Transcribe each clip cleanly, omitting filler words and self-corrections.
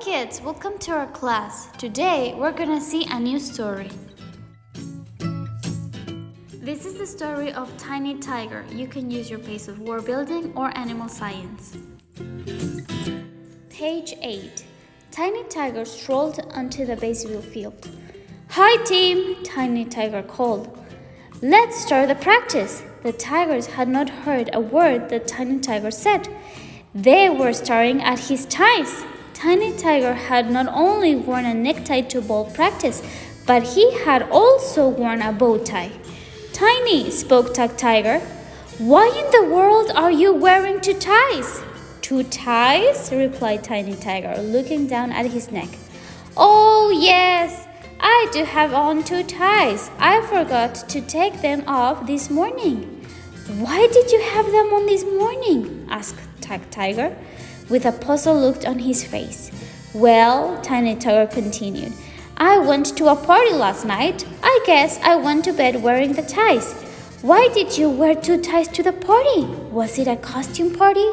kids, welcome to our class. Today we're gonna see a new story. This is the story of Tiny Tiger. You can use your pace of word building or animal science. Page 8. Tiny Tiger strolled onto the baseball field. "Hi team," Tiny Tiger called. "Let's start the practice." The Tigers had not heard a word that Tiny Tiger said. They were staring at his ties. Tiny Tiger had not only worn a necktie to ball practice, but he had also worn a bow tie. "Tiny," spoke Tiger, "why in the world are you wearing two ties?" "Two ties?" replied Tiny Tiger, looking down at his neck. "Oh, yes, I do have on two ties. I forgot to take them off this morning." "Why did you have them on this morning?" asked Tiger, with a puzzled look on his face. "Well," Tiny Tiger continued, "I went to a party last night. I guess I went to bed wearing the ties." "Why did you wear two ties to the party? Was it a costume party?"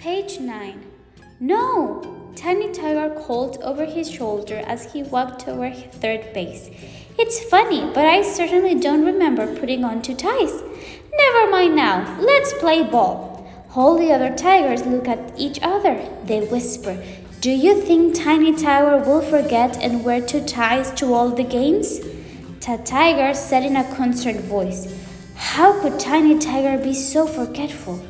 Page 9. "No," Tiny Tiger called over his shoulder as he walked toward third base. "It's funny, but I certainly don't remember putting on two ties." "Never mind now. Let's play ball." All the other tigers look at each other. They whisper, "Do you think Tiny Tiger will forget and wear two ties to all the games?" Tiger said in a concerned voice, "How could Tiny Tiger be so forgetful?"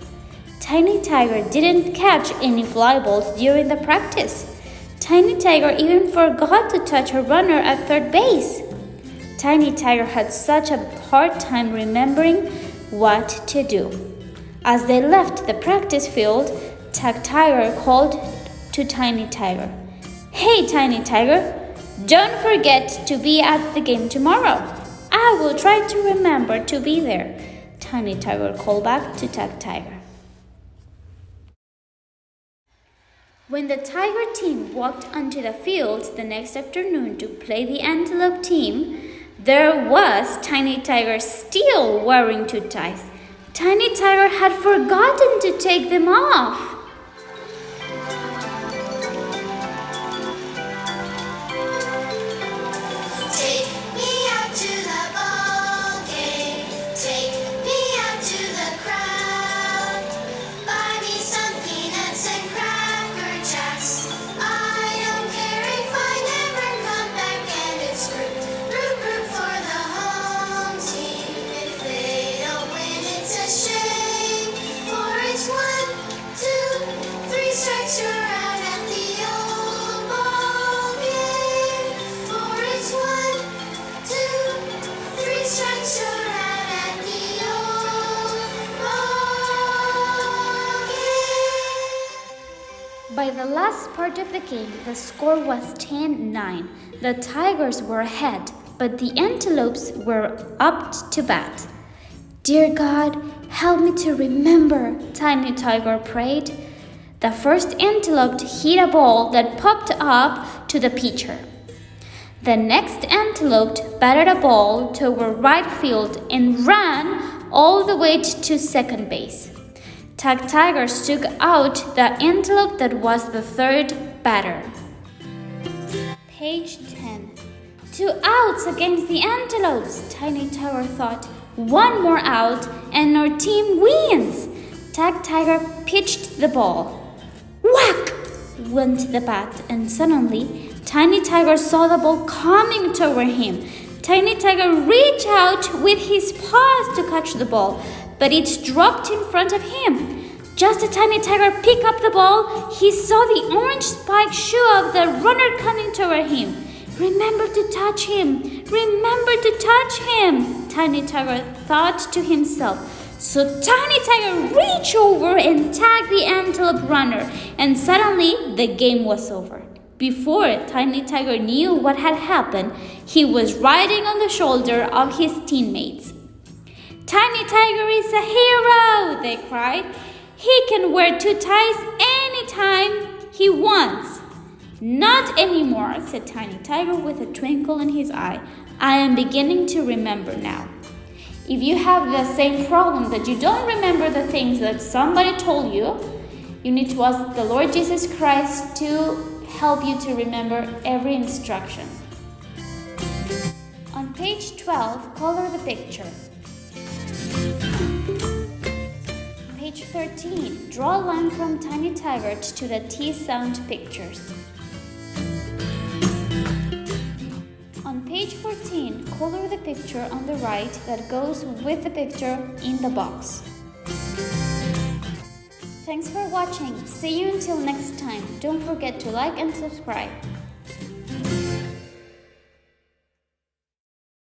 Tiny Tiger didn't catch any fly balls during the practice. Tiny Tiger even forgot to touch a runner at third base. Tiny Tiger had such a hard time remembering what to do. As they left the practice field, Tiger called to Tiny Tiger. "Hey, Tiny Tiger, don't forget to be at the game tomorrow." "I will try to remember to be there," Tiny Tiger called back to Tiger. When the Tiger team walked onto the field the next afternoon to play the Antelope team, there was Tiny Tiger still wearing two ties. Tiny Tiger had forgotten to take them off. Take me out to the ball game. Take me out to the crowd. Buy me some peanuts and cracker jacks. I don't care if I never come back, and it's root for the home team. If they don't win, it's a shame. For it's 1, 2, 3 strikes, you're out at the old ball game. For it's 1, 2, 3 strikes, you're out at the old ball game. By the last part of the game, the score was 10-9. The Tigers were ahead, but the Antelopes were up to bat. "Dear God, help me to remember," Tiny Tiger prayed. The first antelope hit a ball that popped up to the pitcher. The next antelope batted a ball toward right field and ran all the way to second base. Tiger took out the antelope that was the third batter. Page 10. 2 outs against the Antelopes, Tiny Tiger thought. "One more out and our team wins." Tiger pitched the ball. Whack! Went the bat, and suddenly Tiny Tiger saw the ball coming toward him. Tiny Tiger reached out with his paws to catch the ball, but it dropped in front of him. Just as Tiny Tiger picked up the ball, he saw the orange spiked shoe of the runner coming toward him. "Remember to touch him! Remember to touch him!" Tiny Tiger thought to himself. So Tiny Tiger reached over and tagged the antelope runner, and suddenly the game was over. Before Tiny Tiger knew what had happened, he was riding on the shoulder of his teammates. "Tiny Tiger is a hero!" they cried. "He can wear two ties anytime he wants." "Not anymore," said Tiny Tiger with a twinkle in his eye. "I am beginning to remember now." If you have the same problem that you don't remember the things that somebody told you, You need to ask the Lord Jesus Christ to help you to remember every instruction. On page 12, color the picture. Page 13, draw a line from Tiny Tiger to the T-sound pictures. On page 14, color the picture on the right that goes with the picture in the box. Thanks for watching. See you until next time. Don't forget to like and subscribe.